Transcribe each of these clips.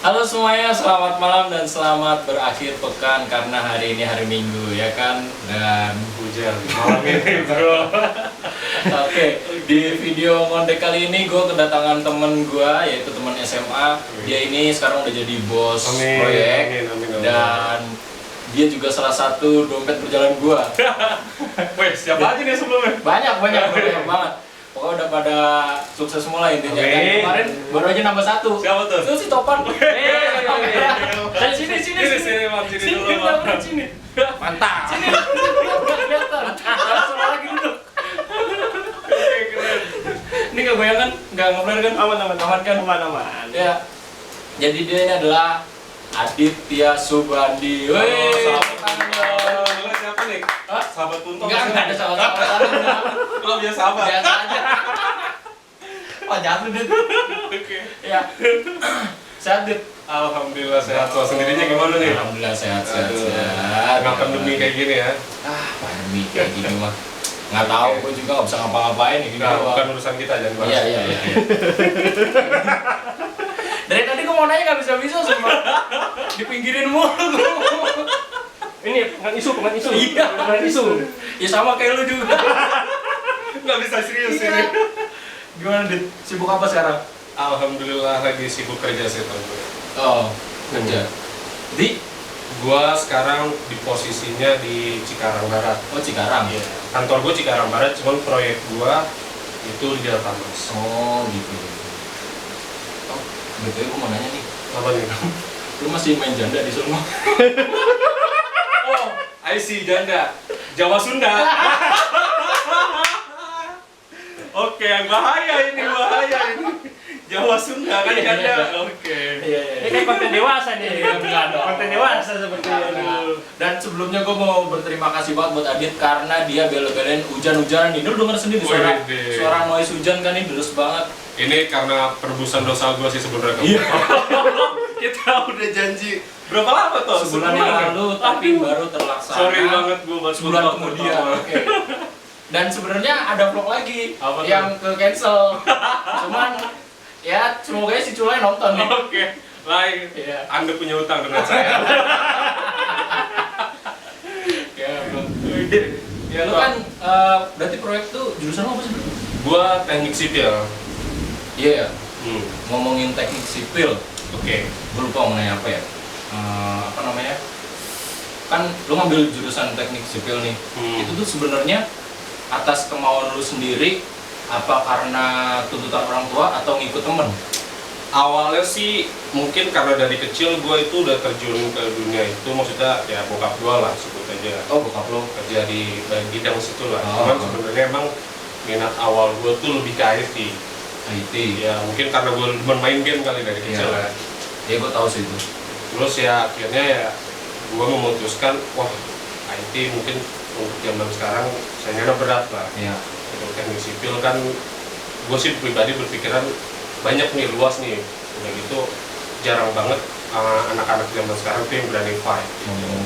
Halo semuanya, selamat malam dan selamat berakhir pekan karena hari ini hari Minggu ya kan, dan hujan malam ini bro. Oke, di video ngondek kali ini gue kedatangan temen gue, yaitu teman SMA. Dia ini sekarang udah jadi bos proyek. Amin. Dan dia juga salah satu dompet berjalan gue. Weh, siapa aja nih sebelumnya? Banyak banget. Pokoknya udah pada sukses semua lah intinya. Dan kemarin baru aja nambah satu. Siapa tuh? Itu si Topan. Sini dulu. Mantap. Sini. Kelihatan. Langsung lagi dulu. Keren. Ini nggak goyangan, nggak ngeblur kan? Aman kan? Aman. Ya. Jadi dia ini adalah Aditya Subandi. Siapa nih? Hah? Sahabat Puntung? Enggak ada sahabat-sahabatan. Lo biasa sahabat? Biasa aja. Oh jatuh Dit. Oke. Ya. Sehat Dit. Alhamdulillah sehat. Lo sendirinya gimana nih? Alhamdulillah sehat. Nggak pandemi kayak gini ya? Pandemi kayak gini mah. Nggak tahu, gue juga nggak bisa ngapa-ngapain ya gini. Bukan urusan kita, jangan bahas. Iya. Dari tadi gue mau nanya nggak bisa semua. Dipinggirin mulu. Ini pengen isu. Iya. Ya sama kayak lu juga. Nggak bisa serius Iya. ini. Gimana Dit? Sibuk apa sekarang? Alhamdulillah lagi sibuk kerja sih teman. Oh, kerja. Di? Gua sekarang di posisinya di Cikarang Barat. Oh, Cikarang. Iya. Kantor gua Cikarang Barat, cuman proyek gua itu di Altamas. Oh, gitu. Oh, betul gue mau nanya nih. Apa nih? Lu masih main janda di Solo? Oh, I see janda. Jawa Sunda. Oke, bahaya ini. Jawa Sunda kan Iya. janda. Oke. Iya. Ini kayak konten dewasa nih. Enggak dong. Konten dewasa sepertinya. Dan sebelumnya gue mau berterima kasih banget buat Adit karena dia bela-belain hujan-hujanan ini. Lu denger sendiri suara noise hujan kan ini deras banget. Ini karena perebusan dosa gua sih sebenarnya. Iya. Kita udah janji berapa lama tuh? Sebulan yang lalu tapi baru terlaksana. Sorry banget gua buat sebulan kemudian. Oke. Dan sebenarnya ada vlog lagi apa yang ke cancel. Cuman ya semoga si Culai nonton nih. Oke. Lain. Iya. Anda punya utang dengan saya. Ya, bro. Ya lu kan berarti proyek tuh jurusan lu apa sih? Gua teknik sipil. Iya. Ngomongin teknik sipil. Oke. Gue lupa mau nanya apa ya. Apa namanya? Kan lu ngambil jurusan teknik sipil nih. Itu tuh sebenarnya atas kemauan lu sendiri apa karena tuntutan orang tua atau ngikut temen? Awalnya sih mungkin karena dari kecil gue itu udah terjun ke dunia itu, maksudnya ya bokap gue lah sebut aja. Oh, bokap lo kerja di bidang situ lah. Oh. Cuman sebenarnya emang minat awal gue tuh lebih ke IT. Ya mungkin karena gue demen main game kali dari kecil ya. Ya gue tahu sih itu. Terus ya akhirnya ya gue memutuskan wah IT mungkin untuk zaman sekarang sayangnya berat lah. Iya. Untuk teknik sipil kan gue sih pribadi berpikiran banyak nih, luas nih. Udah gitu jarang banget anak-anak zaman sekarang tuh yang berani fight gitu.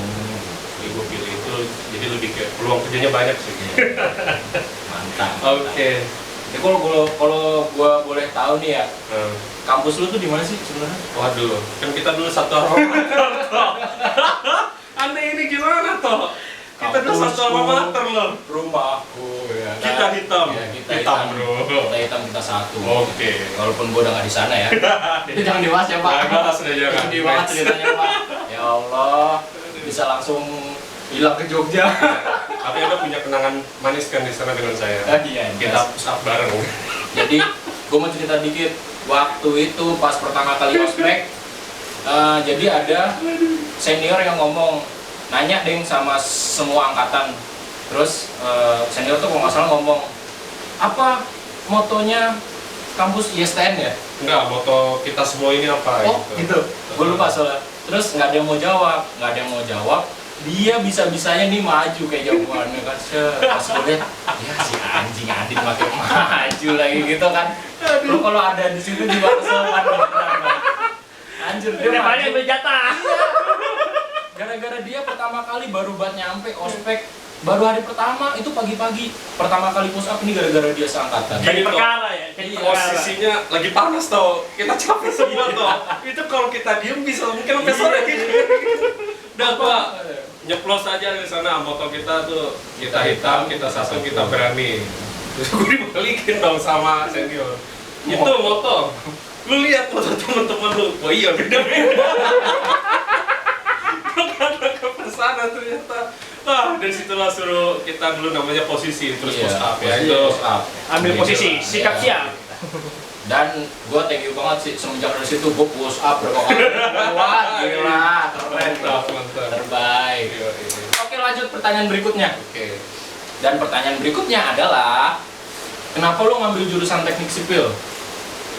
Jadi gue pilih itu, jadi lebih ke peluang kerjanya banyak sih. Mantap. Oke. Ya kalau gua boleh tahu nih ya, kampus lu tuh di mana sih sebenarnya? Waduh, kan kita dulu satu alma mater toh. Anda ini gimana toh? Kita dulu satu alma mater loh. Rumahku ya. Kita hitam. Ya, kita hitam bro. Kita hitam, kita satu. Oke. Walaupun gua udah nggak di sana ya. Itu jangan dibahas ya Pak. Jangan, sudah jangan. Sedih banget ceritanya Pak. Ya Allah, bisa langsung hilang ke Jogja. Tapi Anda punya kenangan manis kan di sana dengan saya. Iya. Kita push-up bareng. Jadi, gue mau cerita dikit. Waktu itu pas pertama kali ospek, Jadi ada senior yang ngomong, nanya deh sama semua angkatan. Terus senior tuh kalau nggak salah ngomong, apa motonya kampus ISTN ya? Enggak, moto kita semua ini apa Oh gitu, gue lupa soalnya. Terus nggak ada yang mau jawab, dia bisa-bisanya nih maju kayak jawabannya kan. Pas gue liat, ya si anjing Adit makin maju lagi gitu kan. Lu kalau ada di situ juga kesel kan. Anjir, dia Udah banyak maju. berjatah. Gara-gara dia pertama kali baru buat nyampe ospek, baru hari pertama itu pagi-pagi pertama kali push up ini gara-gara dia seangkatan. Jadi Gitu. perkara ya. Jadi Iya, perkara. Posisinya lagi panas tau, kita capek semua tau. Itu kalau kita diem bisa mungkin sampai sore gitu. Udah gua nyeplos aja di sana, moto kita tuh kita hitam, kita satu, kita berani. Terus gue dibalikin dong sama senior. Itu moto. Lu lihat foto teman-teman lu. Oh iya beda-beda. Karena kepesanan ternyata. Dari situlah suruh kita dulu namanya posisi terus Iya, push up ya posisi itu. push up. Ambil Gitu posisi, lah. sikap Iya. siap. Dan gue thank you banget sih semenjak dari situ gue push up berapa kali. Wah gila, keren Mantap, mantap. terbaik. Iya, iya. Oke lanjut pertanyaan berikutnya. Oke. Dan pertanyaan berikutnya adalah, kenapa lu ngambil jurusan teknik sipil?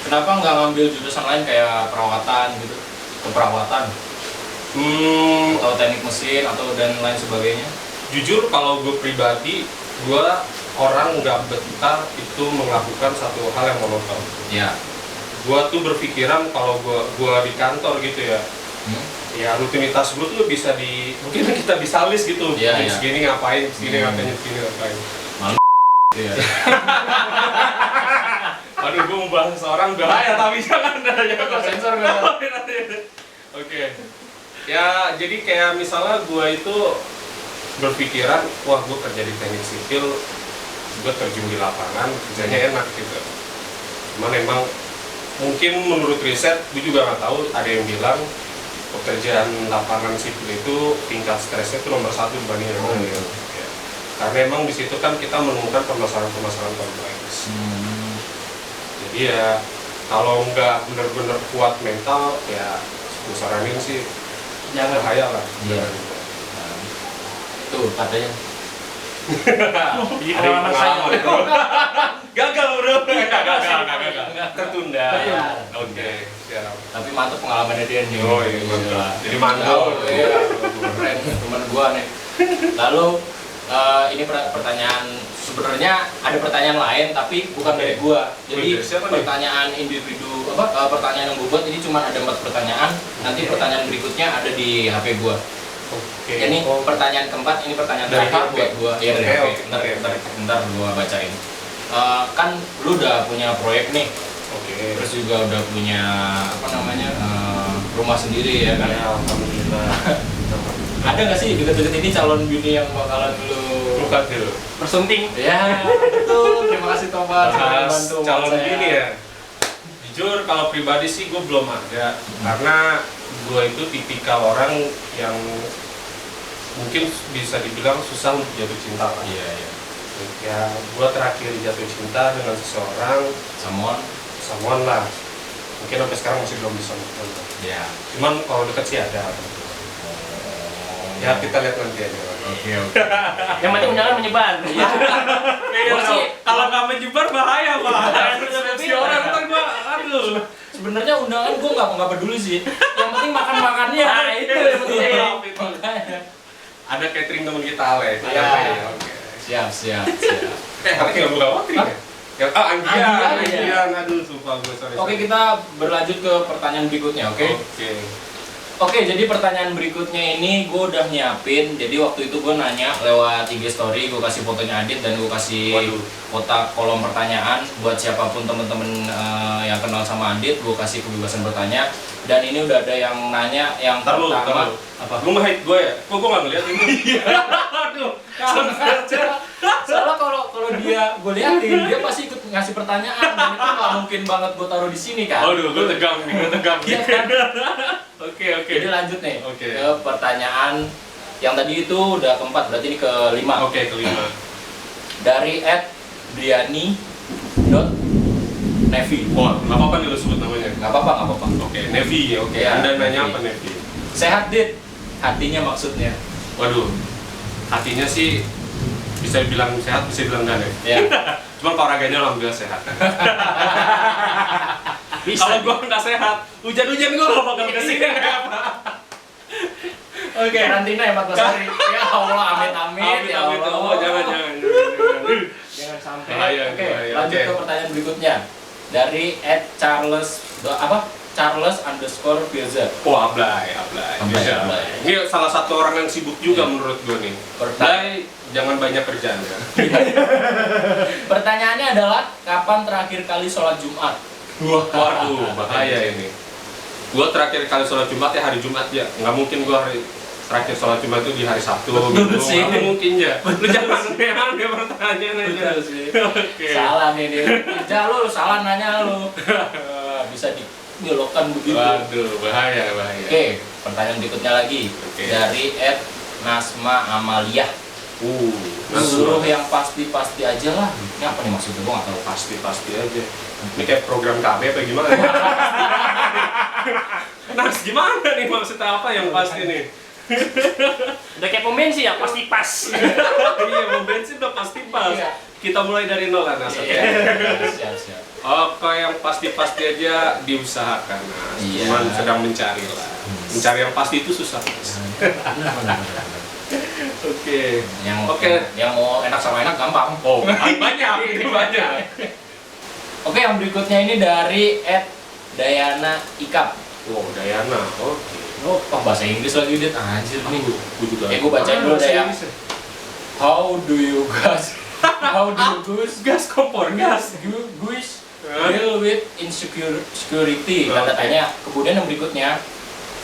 Kenapa nggak ngambil jurusan lain kayak perawatan gitu, keperawatan atau teknik mesin atau dan lain sebagainya? Jujur kalau gue pribadi, gue orang nggak betah itu melakukan satu hal yang monoton. Ya. Gue tuh berpikiran kalau gue di kantor gitu ya, ya rutinitas gue tuh bisa mungkin kita bisa list gitu. Iya, Jam iya. segini ngapain, segini ngapain, segini ngapain. Iya. Aduh, gue mau bahas seorang bahaya tapi jangan Sensor nggak? Oke. Ya, jadi kayak misalnya gue itu berpikiran, wah gue kerja di teknik sipil, gue terjun di lapangan, kerjanya enak gitu. Cuman emang mungkin menurut riset, gue juga nggak tahu, ada yang bilang pekerjaan lapangan sipil itu tingkat stresnya itu nomor 1 dibanding yang lain. Ya. Karena emang di situ kan kita menemukan permasalahan-permasalahan kompleks. Jadi ya kalau nggak benar-benar kuat mental, ya gue saranin sih jangan bahaya lah. Iya. Tuh katanya. Jadi pengalaman saya. Gagal bro. Gagal. Tertunda. Iya. Oke. Siap. Tapi mantap pengalamannya dia nih. Oh iya, mantap. Gila. Jadi mantap. Iya, keren teman gua nih. Lalu ini pertanyaan, sebenarnya ada pertanyaan lain tapi bukan dari gua. Jadi Dari siapa nih? pertanyaan individu pertanyaan yang gua buat ini cuma ada 4 pertanyaan. Nanti pertanyaan berikutnya ada di HP gua. Oke. Ini pertanyaan keempat, ini pertanyaan Dari terakhir HP? buat gua. Iya dari Oke, HP. oke. Bentar gua bacain. Kan lu udah punya proyek nih, Oke. terus juga udah punya rumah sendiri ya kan? Ya, alhamdulillah. Ada nggak sih deket-deket ini calon bini yang bakalan lu? Bukan dulu. Persunting. Ya, betul. Terima kasih Toba sudah Bahas membantu calon saya. bini ya. Jujur kalau pribadi sih gue belum ada, karena gue itu tipikal orang yang mungkin bisa dibilang susah untuk jatuh cinta lah. Iya, iya. Ya, gue terakhir jatuh cinta dengan seseorang, someone lah. Mungkin sampai sekarang masih belum bisa move on. Ya. Cuman kalau deket sih ada. Ya kita lihat nanti aja. Oke. Yang penting undangan menyebar. Iya. Gua sih kalau nggak menyebar bahaya pak. Persepsi orang ntar gue, aduh. sebenarnya undangan gua nggak peduli sih. Yang penting makan-makannya. Nah, itu yang penting. Iya. Makanya. Ada catering teman kita Ale. Iya. Oke. Siap. Ale nggak buka catering ya? Ya, Anggian, Anggian, aduh sumpah gue sorry. Oke, kita berlanjut ke pertanyaan berikutnya, oke? Oke, jadi pertanyaan berikutnya ini gue udah nyiapin. Jadi waktu itu gue nanya lewat IG story, gue kasih fotonya Adit dan gue kasih Waduh. kotak kolom pertanyaan buat siapapun temen-temen yang kenal sama Adit, gue kasih kebebasan bertanya. Dan ini udah ada yang nanya yang Ntar lu, pertama. apa? Lu nge-hate gue ya? Kok gue nggak ngeliat ini? Aduh, Soalnya kalau dia gue liatin, dia pasti ikut ngasih pertanyaan dan itu nggak mungkin banget gue taruh di sini kan. Aduh, gue tegang nih, gue tegang. Iya kan? Oke. Jadi lanjut nih Oke. ke pertanyaan yang tadi itu udah keempat, berarti ini kelima. Oke, kelima. Dari @briani.nevi. Wah, nggak apa-apa nih lu sebut namanya. Nggak apa-apa, nggak apa-apa. Oke, Navy. Oke, Ya, Anda nanya Navy. apa Navy? Sehat, Dit. Hatinya maksudnya. Waduh, hatinya sih bisa bilang sehat, bisa bilang enggak nih. Ya. Cuma kalau olahraganya alhamdulillah sehat. Bisa. Kalau gua nggak sehat, hujan-hujan gua nggak bakal kesini. Oke, karantina ya 14 hari. Ya Allah, amit-amit. Ya Amit, Allah. oh, jangan. Jangan sampai. Bahaya, Oke, bahaya. lanjut Oke. ke pertanyaan berikutnya. Dari @charles_Firza. Oh, Ablay. Ablay, Iya. Ablay. Ini salah satu orang yang sibuk juga Iya. menurut gua nih. Pertanyaan. Ablay, jangan banyak kerjaan ya. Pertanyaannya adalah kapan terakhir kali sholat Jumat? Waduh, bahaya ini. Gua terakhir kali sholat Jumat ya hari Jumat ya. Nggak mungkin gua terakhir sholat Jumat itu di hari Sabtu. Betul gitu. sih. Nggak mungkin ya. Lu jangan aneh pertanyaan aja. Betul sih. Oke. Salah nih dia. Ja, lu salah nanya lu. Bisa digelokkan begitu. Waduh, bahaya. Oke, pertanyaan berikutnya lagi. Oke. Dari @Nasma Amalia. Suruh yang pasti-pasti aja lah. Ini apa nih maksudnya? Gua nggak tahu. Pasti aja. Ini kayak program KB apa gimana? Nah, gimana nih maksudnya apa yang pasti nih? Udah kayak pom bensin ya, pasti pas. Iya, mau bensin udah pasti pas. Iya. Kita mulai dari nol lah, Nas. Iya, siap. Apa yang pasti-pasti aja diusahakan, Nas. Iya. Cuman sedang mencari lah. Mencari yang pasti itu susah, Mas. Oke. Yang mau enak sama enak gampang. Oh, banyak, ini banyak. Oke, yang berikutnya ini dari @Dayana Ikap. Oh, Dayana. Oke. Oh, bahasa Inggris lagi, Dit. Anjir nih. Gue juga. Gue bacain dulu deh ya. Bahasa Inggris ya? How do you guys Kompor gas. deal with insecurity? Tanda tanya. Kemudian yang berikutnya,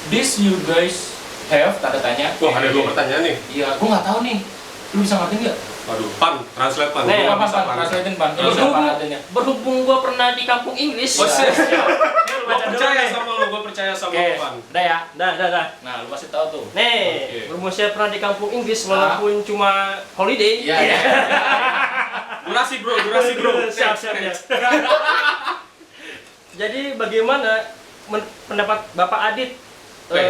this you guys have? Tanda tanya. Wah, ada 2 pertanyaan nih. Iya, gue nggak tahu nih. Lu bisa ngerti nggak? Waduh, translate pan. Nih, Gua Apa bisa Pan? Translatein Pan. Ini siapa artinya? Berhubung gua pernah di kampung Inggris. Oh, siap. Lu Gua baca dulu percaya nih. sama lu, gua percaya sama Oke, lu, Pan. udah ya. Dah. Nah, lu pasti tahu tuh. Nih, Oke. berhubung saya pernah di kampung Inggris walaupun cuma holiday. Iya. Durasi, bro. Siap. Jadi bagaimana pendapat Bapak Adit? Oke.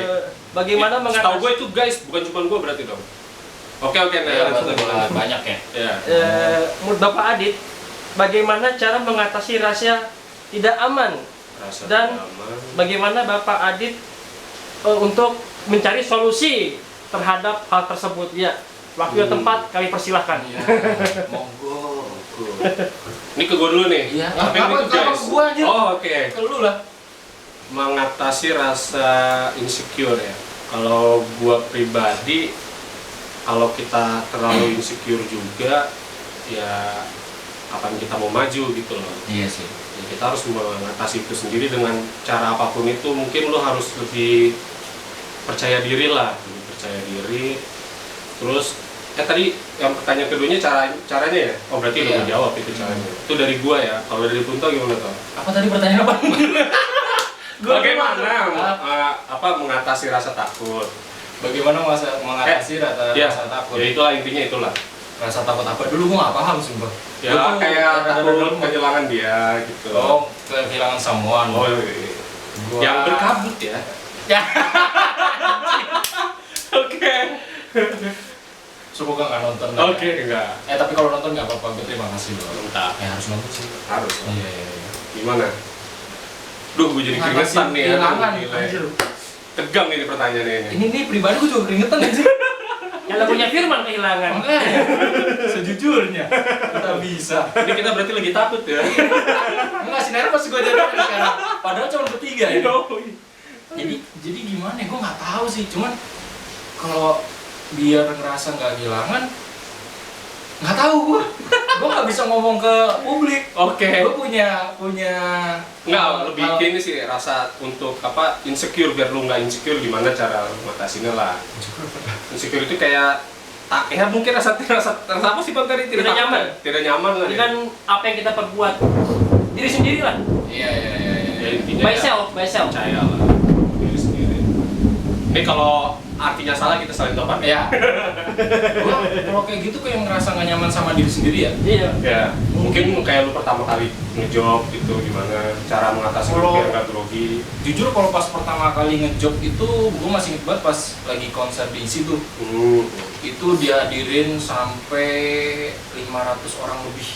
Bagaimana Tahu mengatasi gue itu guys, bukan cuma gue berarti dong. Oke, Iya, nah, betul. Banyak ya. Ya. menurut Bapak Adit, bagaimana cara mengatasi rasa tidak aman Rasa dan nyaman. bagaimana Bapak Adit untuk mencari solusi terhadap hal tersebut? Ya, waktu dan tempat kami persilahkan. Iya. Monggo. Ini ke gue dulu nih. Iya. Tapi ini ke guys. Gua aja. Oh, oke. Ke lu lah. Mengatasi rasa insecure ya. Kalau gua pribadi, kalau kita terlalu insecure juga, ya kapan kita mau maju gitu loh. Iya sih. Ya, kita harus mengatasi itu sendiri dengan cara apapun itu. Mungkin lo harus lebih percaya diri lah, lebih percaya diri. Terus tadi yang pertanyaan keduanya caranya ya. Oh, berarti Iya. udah jawab itu caranya. Itu dari gua ya. Kalau dari Punto gimana tuh? Apa tadi pertanyaan apa? Bagaimana mengatasi rasa takut? Bagaimana mengatasi Ya, rasa takut? ya itulah intinya itulah. Rasa takut apa? Dulu gua nggak paham sumpah. Ya Gua tuh kayak rada-rada takut kehilangan dia gitu. Oh, kehilangan someone. Oh, iya. Gua- Yang berkabut ya. Ya. Oke. Semoga nggak nonton. Oke, enggak. Tapi kalau nonton nggak apa-apa. Gua terima kasih loh. Entah. Harus nonton sih. Harus. Iya. Gimana? Duh, gue jadi Mengatasi keringetan nih ya. kehilangan. Gila. Anjir. Tegang ini pertanyaannya ini. Ini pribadi gua juga keringetan aja. Yang punya firman kehilangan. Sejujurnya kita bisa. Ini kita berarti lagi takut ya. Enggak sih, nervous gue jadi sekarang. Padahal cuma bertiga ya. Iya. Jadi gimana ya? Gue nggak tahu sih. Cuman kalau biar ngerasa nggak kehilangan, nggak tahu gue. Gue nggak bisa ngomong ke publik. Oke. Gue punya Enggak, lebih ini sih rasa untuk insecure biar lu nggak insecure gimana cara ngatasinnya lah. Insecure itu kayak ya mungkin rasa apa sih Bang tadi? Tidak takut, nyaman. Tidak nyaman lah. Dengan apa yang kita perbuat, diri sendiri lah. Iya. Ya, intinya By ya, self. percaya lah diri sendiri. Ini kalau artinya salah kita saling topan. Ya. Gua kalau kayak gitu kayak ngerasa nggak nyaman sama diri sendiri ya. Iya. Ya, mungkin kayak lu pertama kali ngejob gitu gimana cara mengatasi Kalau- biar nggak grogi. Jujur kalau pas pertama kali ngejob itu gue masih inget banget pas lagi konser di situ. Itu dihadirin sampai 500 orang lebih.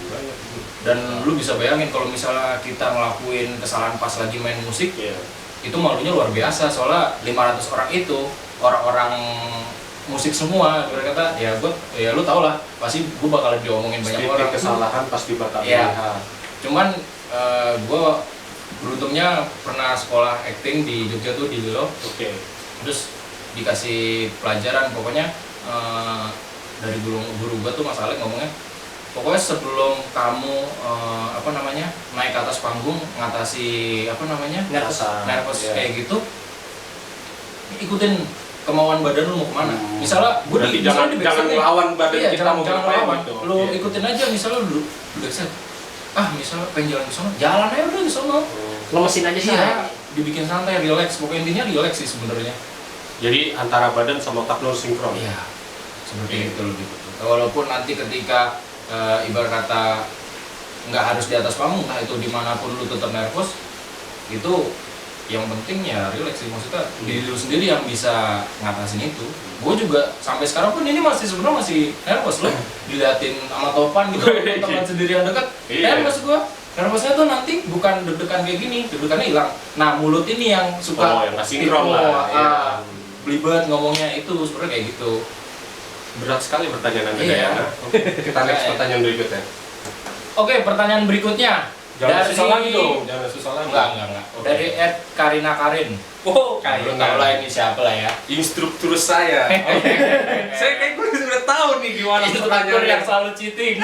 Banyak. Dan lu bisa bayangin kalau misalnya kita ngelakuin kesalahan pas lagi main musik, Iya. itu malunya luar biasa. Soalnya 500 orang itu orang-orang musik semua. Kata ya gue, ya lu tau lah, pasti gue bakalan diomongin banyak Sedikit orang. kesalahan pasti bakal Iya. dilihat. Cuman gue beruntungnya pernah sekolah acting di Jogja tuh di Lilo. Oke. Terus dikasih pelajaran, pokoknya dari guru gue tuh Mas Alek ngomongnya, pokoknya sebelum kamu naik ke atas panggung ngatasi nervous Iya. kayak gitu, ikutin kemauan badan lu mau kemana. Misalnya gue Berarti jangan melawan badan iya, kita jangan mau ngapain lawan. gitu. Lu Oke. ikutin aja, misalnya lu set, misalnya pengen jalan ke sono, jalan aja udah ke sono. Lemesin aja sih. Iya, dibikin santai, relax. Pokoknya intinya relax sih sebenarnya. Jadi antara badan sama otak lu sinkron. Iya, seperti itu lebih betul. Walaupun nanti ketika ibarat kata nggak harus di atas panggung, entah itu dimanapun lu tetap nervous, itu yang penting ya relax sih, maksudnya diri lu sendiri yang bisa ngatasin itu. Gue juga sampai sekarang pun ini sebenarnya masih nervous loh, diliatin sama Topan gitu, teman sendiri yang dekat, Iya. nervous gue. Nervousnya tuh nanti bukan deg-degan kayak gini, deg-degannya hilang. Nah mulut ini yang suka yang nggak sinkron lah. Iya. belibet ngomongnya itu sebenarnya kayak gitu. Berat sekali pertanyaan Anda Iya. ya. Oke, kita next Iya. pertanyaan berikutnya. Oke, pertanyaan berikutnya Jangan susah lagi dong. Jangan susah lagi. Enggak. Oke. Dari @Karina Karin. Oh, Lu tahu lah ini siapa lah ya. instruktur saya. Saya kayak gue sudah tahu nih gimana Instruktur pertanyaannya. yang selalu cheating.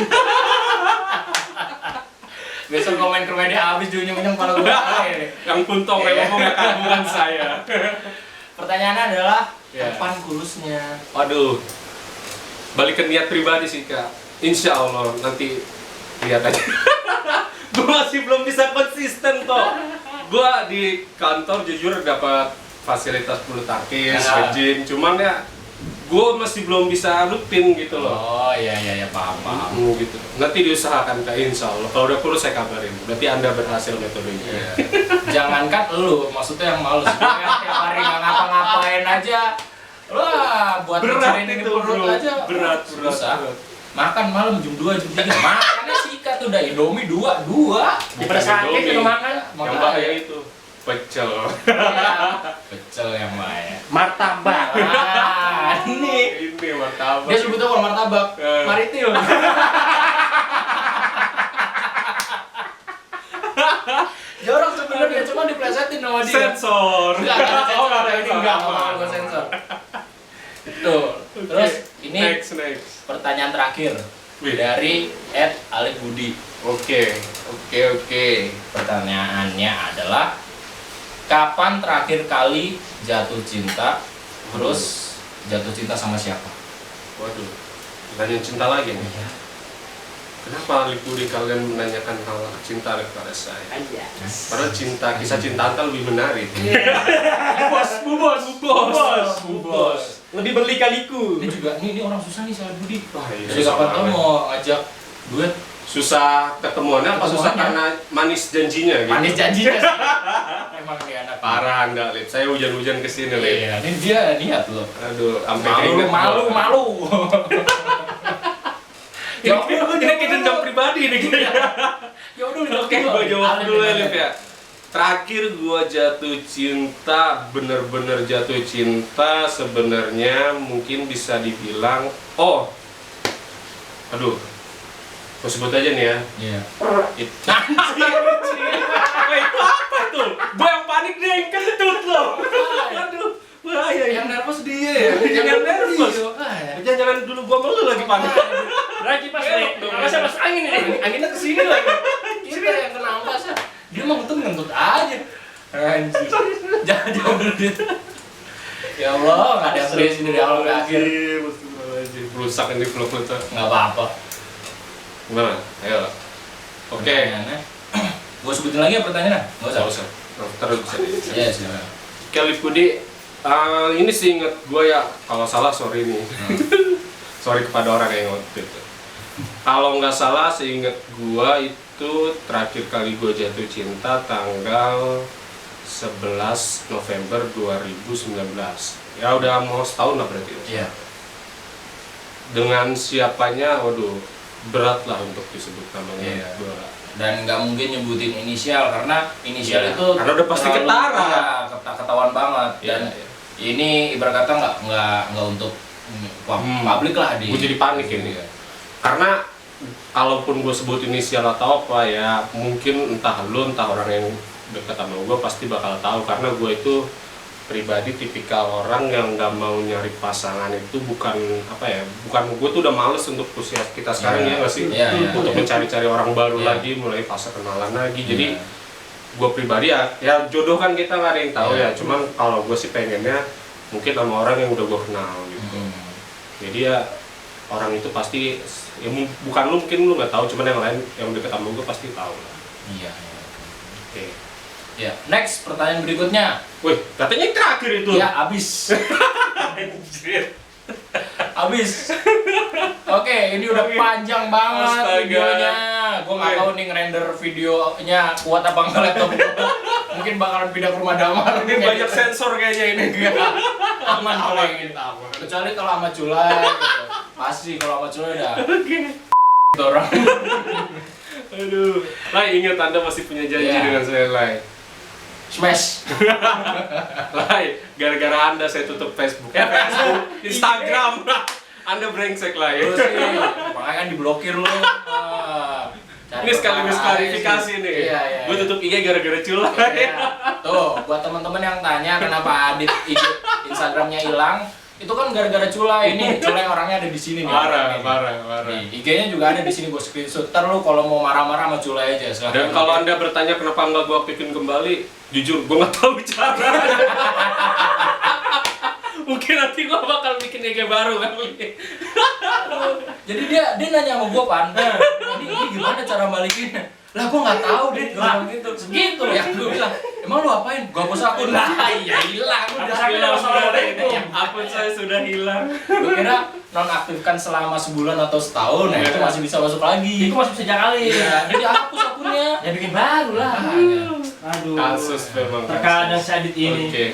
Besok komen ke media habis diunyeng-unyeng kepala gue. Yang puntung yang ngomong kagum saya. Pertanyaannya adalah Ya. kapan kulusnya? Waduh. Balik ke niat pribadi sih, Kak. Insya Allah nanti lihat aja. Gue masih belum bisa konsisten toh. Gue di kantor jujur dapat fasilitas bulu tangkis, Ya. gym, cuman ya gue masih belum bisa rutin gitu loh. Oh iya paham. Gitu. Nanti diusahakan Kak, insya Allah. Kalau udah kurus saya kabarin. Berarti Anda berhasil metodenya. Iya. Jangankan lu, maksudnya yang males yang tiap hari nggak ngapa-ngapain aja. Wah, buat Berat ngecariin ini itu, perut bro. aja. Berat. Susah. Makan malam jam 2, jam 3. Makannya sikat tuh udah Indomie 2. Daripada sakit Indomie. udah makan. Yang bahaya itu pecel. Pecel yang bahaya. Martabak. Ini Ini martabak. dia sebutnya kalau martabak maritil. Jorok sebenarnya, cuma diplesetin sama dia. Sensor. Enggak mau sensor. Betul. Terus ini Next. pertanyaan terakhir Wih. dari @Alif Budi. Oke. Pertanyaannya adalah kapan terakhir kali jatuh cinta? Terus jatuh cinta sama siapa? Waduh. Pertanyaan cinta lagi nih. Kenapa Lipudi kalian menanyakan hal cinta kepada saya? Aja. Padahal cinta, kisah cinta Anda lebih menarik. Bu bos. Lebih berlika-liku. Ini juga ini orang susah nih sama Budi. Wah, iya, Jadi susah kapan tahu banget. mau ngajak duet Susah ketemuannya apa susah Ketemuannya. karena manis janjinya gitu? manis janjinya sih. Emang dia anak Parah Anda, Lip. Saya hujan-hujan kesini, Lip. Iya, ini dia niat loh. Aduh, sampai keinget gua. Malu. Ini kita dendam pribadi nih kayaknya. Ya udah Oke, gua jawab dulu ya, Lip ya. Terakhir gua jatuh cinta, bener-bener jatuh cinta sebenarnya mungkin bisa dibilang, aduh, gua sebut aja nih ya. Iya. Wah, itu apa tuh? Gua yang panik dia yang kentut loh. Aduh, bahaya ya. Yang nervous dia ya. Yang nervous. Jangan dulu gua malu lagi panik. Lagi pas saya masuk angin ini. Anginnya kesini lagi. Kita yang kena ambasnya. Dia mau ngentut aja. Anjir. Jangan dulu dia. Ya Allah, nggak ada yang serius dari awal ke akhir. Rusak ini vlog lu tuh. Nggak apa-apa. Gimana? Ayo. Oke. Pertanyaannya. Gue sebutin lagi ya pertanyaannya? Nggak Nggak usah. usah. Terus bisa di. Iya, silakan. Kelly Pudi, Ini sih inget gue ya, kalau salah sorry nih. Sorry kepada orang yang waktu itu. Kalau nggak salah seinget gue itu terakhir kali gue jatuh cinta tanggal 11 November 2019. Ya udah mau setahun lah berarti. Iya. Dengan siapanya, waduh berat lah untuk disebut namanya. Iya. Gua. Dan nggak mungkin nyebutin inisial karena inisial Iya, itu karena udah pasti terlalu- ketara. iya, ketahuan banget. Iya, Dan iya. ini ibarat kata nggak untuk publik lah di. Gue jadi panik ini. Iya. Karena kalaupun gue sebut inisial atau apa ya, mungkin entah lu entah orang yang dekat sama gue pasti bakal tahu, karena gue itu pribadi tipikal orang yang nggak mau nyari pasangan itu bukan apa ya, bukan gue tuh udah males untuk usia kita sekarang Iya. ya nggak sih, Iya, iya. untuk mencari-cari orang baru Iya. lagi, mulai fase kenalan lagi. Jadi Iya. gue pribadi ya jodoh kan kita nggak ada yang tahu Iya. ya, cuman kalau gue sih pengennya mungkin sama orang yang udah gue kenal gitu. Jadi ya orang itu pasti ya, bukan lu mungkin lu nggak tahu, cuman yang lain yang deket sama gue pasti tahu lah. Iya. Oke. Ya, next pertanyaan berikutnya. Wih, katanya terakhir itu. Ya, abis. Anjir. Abis. Oke, ini udah panjang banget Astaga. videonya. Gue nggak tahu nih ngerender videonya kuat apa enggak laptop gua. Mungkin bakalan pindah ke rumah damar. Ini banyak sensor kayaknya ini. Aman kalau yang ini. Aman. Kecuali kalau sama culai gitu. Pasti kalau sama culai udah gitu orang. Aduh. Lai, ingat Anda masih punya janji Iya. dengan saya, Lai. Smash. Lai, gara-gara Anda saya tutup Facebook. Instagram. Anda brengsek, Lai. Lu sih, makanya kan diblokir lu. Cari Ini sekaligus perkara klarifikasi sih. nih. Iya, iya. Gue tutup IG gara-gara culai. Iya. Tuh, buat teman-teman yang tanya kenapa Adit IG Instagramnya hilang, itu kan gara-gara culai. Ini culai orangnya ada di sini nih. Parah, Nih. parah, parah. Nih, IG-nya juga ada di sini, gue screenshot. Ntar lu kalau mau marah-marah sama culai aja. Silahkan. Dan kalau Anda bertanya kenapa nggak gue aktifin kembali, jujur gue nggak tahu cara. Mungkin nanti gue bakal bikin IG baru kali. Jadi dia nanya sama gue, Pan. Ini gimana cara balikinnya? Lah gue nggak tahu, Dit. Gue bilang gitu. Segitu ya. Gue bilang, emang lu apain? Gue hapus akun. Lah, iya hilang. Udah. Assalamualaikum. Akun saya sudah hilang. Gue kira nonaktifkan selama sebulan atau setahun, nah itu masih bisa masuk lagi. Itu masih bisa jagalin. Iya, dia dihapus akunnya. Ya bikin baru lah. Aduh. Kasus memang. Terkadang kasus. si Adit ini. Oke.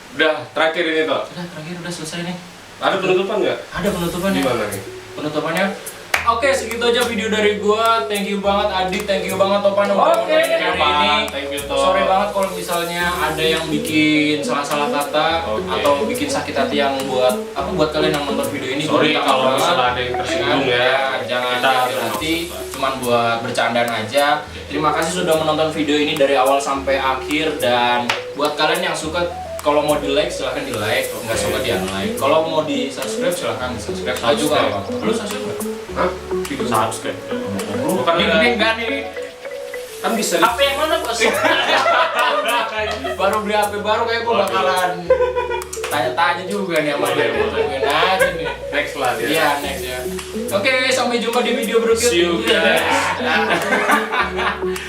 Udah, terakhir ini toh. Udah, terakhir udah selesai nih. Ada penutupan nggak? Ada penutupannya. Gimana nih? Penutupannya. Oke, segitu aja video dari gua. Thank you banget Adit, thank you banget Topan udah Oke, nemenin hari ini. Thank you, Top. Sorry banget kalau misalnya ada yang bikin salah-salah kata Oke. atau bikin sakit hati yang buat kalian yang nonton video ini. Sorry Gua minta kalau maaf. misalnya ada yang tersinggung ya. Jangan Kita ambil hati, cuman buat bercandaan aja. Terima kasih sudah menonton video ini dari awal sampai akhir, dan buat kalian yang suka, kalau mau di like silahkan di like, nggak suka di unlike. Kalau mau di subscribe silahkan di subscribe. Saya juga Subscribe. apa? Lu subscribe nggak? Hah? Tidak subscribe. Bukan Ini ada. enggak nih. Kan bisa. HP yang mana bos? Baru beli HP baru kayak gue bakalan tanya-tanya juga nih sama dia. Tungguin aja nih. Next lah dia. Iya, next ya. Oke, sampai jumpa di video berikutnya. See you guys.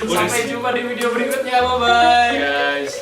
Sampai jumpa di video berikutnya. Bye bye. Guys.